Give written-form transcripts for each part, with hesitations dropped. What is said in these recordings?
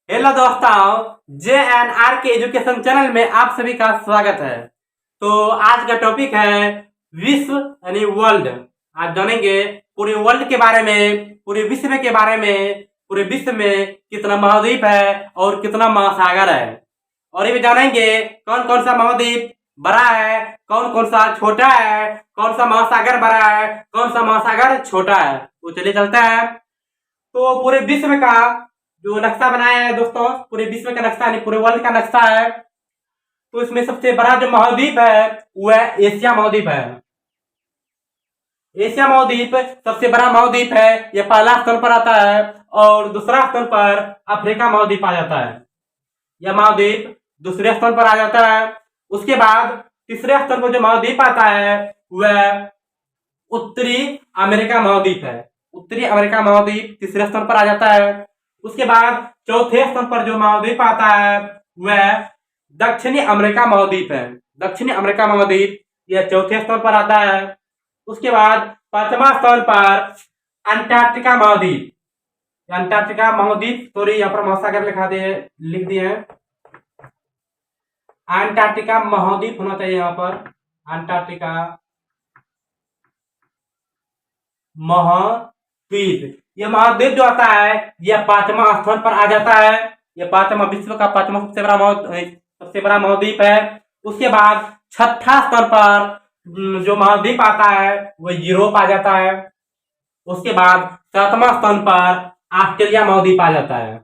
Hello दोस्तों, JNR के education channel में आप सभी का स्वागत है। तो आज का टॉपिक है विश्व यानी वर्ल्ड। आज जानेंगे पूरे वर्ल्ड के बारे में, पूरे विश्व के बारे में, पूरे विश्व में कितना महाद्वीप है और कितना महासागर है। और ये भी जानेंगे कौन कौन सा महाद्वीप बड़ा है, कौन कौन सा छोटा है, कौन सा महासागर बड़ा है, कौन सा महासागर छोटा है। तो चलिए चलते हैं। तो पूरे विश्व का जो नक्शा बनाया है दोस्तों, पूरे विश्व का नक्शा नहीं, पूरे वर्ल्ड का नक्शा है। तो इसमें सबसे बड़ा जो महाद्वीप है वह एशिया महाद्वीप है। एशिया महाद्वीप सबसे बड़ा महाद्वीप है। यह पहला स्थान पर आता है और दूसरा स्थान पर अफ्रीका महाद्वीप आ जाता है। यह महाद्वीप दूसरे स्थान पर आ जाता है। उसके बाद तीसरे स्थान पर जो महाद्वीप आता है वह उत्तरी अमेरिका महाद्वीप है। उत्तरी अमेरिका महाद्वीप तीसरे स्थान पर आ जाता है। उसके बाद चौथे स्थान पर जो महाद्वीप आता है वह दक्षिणी अमेरिका महाद्वीप है। दक्षिणी अमेरिका महाद्वीप यह चौथे स्थान पर आता है। उसके बाद पांचवा स्थान पर अंटार्कटिका महाद्वीप। अंटार्कटिका महाद्वीप, सॉरी यहाँ पर महासागर लिख दिए हैं। अंटार्कटिका महाद्वीप होना चाहिए यहाँ पर, अंटार्कटिका महाद्वीप। यह महाद्वीप जो आता है यह पांचवा स्थान पर आ जाता है। यह पांचवा, विश्व का पांचवा सबसे बड़ा महाद्वीप है। उसके बाद छठा स्थान पर जो महाद्वीप आता है वह यूरोप आ जाता है। उसके बाद सातवां स्थान पर ऑस्ट्रेलिया महाद्वीप आ जाता है।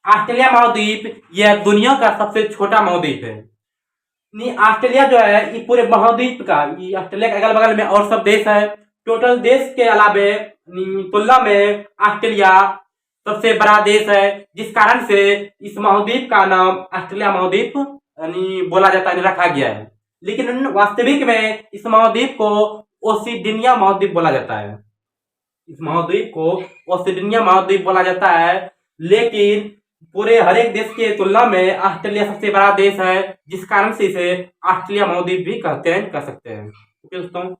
ऑस्ट्रेलिया महाद्वीप यह दुनिया का सबसे छोटा महाद्वीप है। ऑस्ट्रेलिया जो है ये पूरे महाद्वीप का, ये ऑस्ट्रेलिया के अगल बगल में और सब देश है। टोटल देश के अलावे तुलना में ऑस्ट्रेलिया सबसे बड़ा देश है, जिस कारण से इस महाद्वीप का नाम ऑस्ट्रेलिया महाद्वीप यानी बोला जाता है, रखा गया है। लेकिन वास्तविक में इस महाद्वीप को ओसिडनिया महाद्वीप बोला जाता है। इस महाद्वीप को ओसिडनिया महाद्वीप बोला जाता है। लेकिन पूरे हर एक देश के तुलना में ऑस्ट्रेलिया सबसे बड़ा देश है, जिस कारण से इसे ऑस्ट्रेलिया महाद्वीप भी कह सकते हैं। ओके दोस्तों,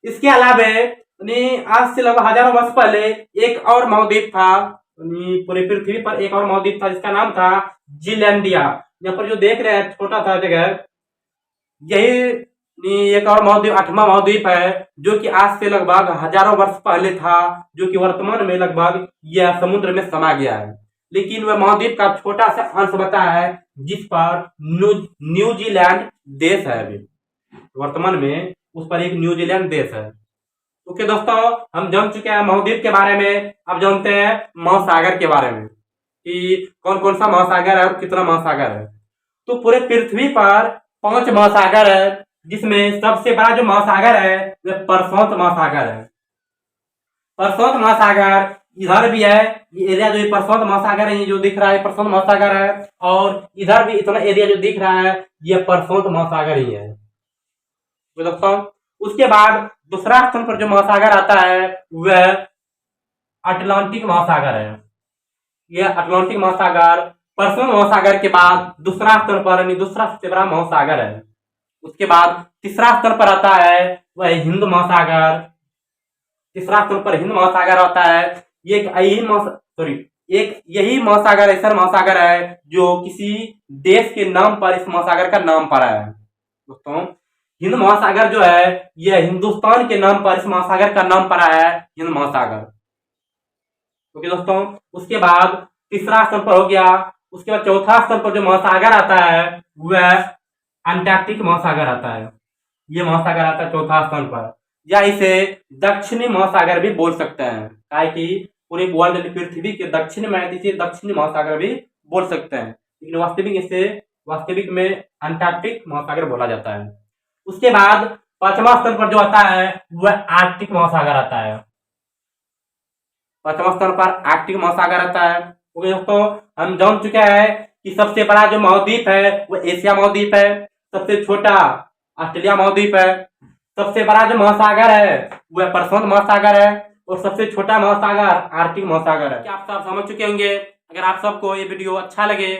इसके अलावे आज से लगभग हजारों वर्ष पहले एक और महाद्वीप था। पूरे पृथ्वी पर एक और महाद्वीप था जिसका नाम था जीलैंडिया। यहाँ पर जो देख रहे हैं छोटा था जगह, यही एक और महाद्वीप, आठवां महाद्वीप है, जो कि आज से लगभग हजारों वर्ष पहले था, जो कि वर्तमान में लगभग यह समुद्र में समा गया है। लेकिन वह महाद्वीप का छोटा सा अंश बचा है, जिस पर न्यूजीलैंड देश है। अभी वर्तमान में उस पर एक न्यूजीलैंड देश है। ओके दोस्तों, हम जान चुके हैं महाद्वीप के बारे में। अब जानते हैं महासागर के बारे में कि कौन कौन सा महासागर है और कितना महासागर है। तो पूरे पृथ्वी पर 5 महासागर है, जिसमें सबसे बड़ा जो महासागर है वह प्रशांत महासागर है। प्रशांत महासागर इधर भी है, ये एरिया जो प्रशांत महासागर है, ये जो दिख रहा है प्रशांत महासागर है, और इधर भी इतना एरिया जो दिख रहा है यह प्रशांत महासागर ही है दोस्तों। उसके बाद दूसरा स्थान पर जो महासागर आता है वह अटलांटिक महासागर है। यह अटलांटिक महासागर प्रशांत महासागर के बाद दूसरा स्थान पर, यानी दूसरा सबसे बड़ा महासागर है। उसके बाद तीसरा स्थान पर आता है वह हिंद महासागर। तीसरा स्थान पर हिंद महासागर आता है। एक यही महासागर ऐसा महासागर है जो किसी देश के नाम पर इस महासागर का नाम पड़ा है दोस्तों। हिंद महासागर जो है यह हिंदुस्तान के नाम पर इस महासागर का नाम पड़ा है, हिंद महासागर। ओके दोस्तों, उसके बाद तीसरा स्थान पर हो गया। उसके बाद चौथा स्थान पर जो महासागर आता है वह अंटार्कटिक महासागर आता है। यह महासागर आता है चौथा स्थान पर, या इसे दक्षिणी महासागर भी बोल सकते हैं, ताकि पूरे वर्ल्ड पृथ्वी के दक्षिण में इसे दक्षिणी महासागर भी बोल सकते हैं। लेकिन वास्तविक में अंटार्कटिक महासागर बोला जाता है। उसके बाद पांचवा स्थान पर जो आता है वह आर्कटिक महासागर आता है। पांचवा स्थान पर आर्कटिक महासागर आता है। ओके दोस्तों, हम जान चुके हैं कि सबसे बड़ा जो महाद्वीप है वह एशिया महाद्वीप है, सबसे छोटा ऑस्ट्रेलिया महाद्वीप है, सबसे बड़ा जो महासागर है वह प्रशांत महासागर है, और सबसे छोटा महासागर आर्कटिक महासागर है। क्या आप सब समझ चुके होंगे? अगर आप सबको ये वीडियो अच्छा लगे,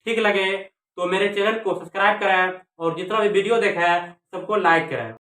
ठीक लगे, तो मेरे चैनल को सब्सक्राइब करें और जितना भी वीडियो देखा है सबको लाइक करें।